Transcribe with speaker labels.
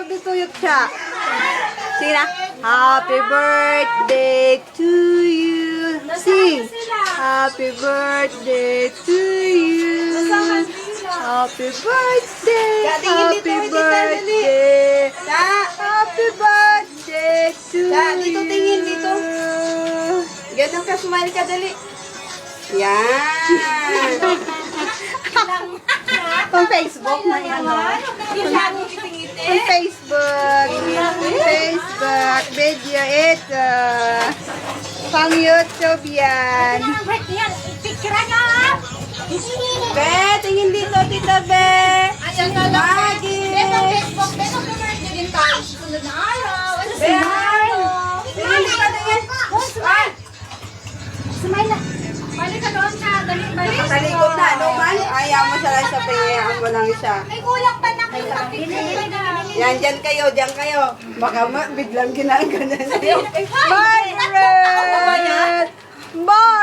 Speaker 1: magdutuyot siya. Sige na. Happy birthday to you. Sing. Happy birthday to you. Happy birthday. Happy birthday. Happy birthday to you.
Speaker 2: Dito tingin, dito. Ganun ka, smile ka, dali. Yan.
Speaker 1: Pang Facebook na yan, no? Pang Facebook. Facebook. Video ito. Pang YouTube yan.
Speaker 2: Be, tingin dito, tita Be. Maggie. Be, hi. Tingin dito, tingin.
Speaker 3: Balik ka doon sa balik.
Speaker 2: Talikod na, no man? Ayaw mo siya lang siya, pingayaan mo lang siya.
Speaker 3: Ay, kulang pa na kayo.
Speaker 2: Yan, dyan kayo. Baka biglang ginaganan sa'yo.
Speaker 1: Margaret! Bye!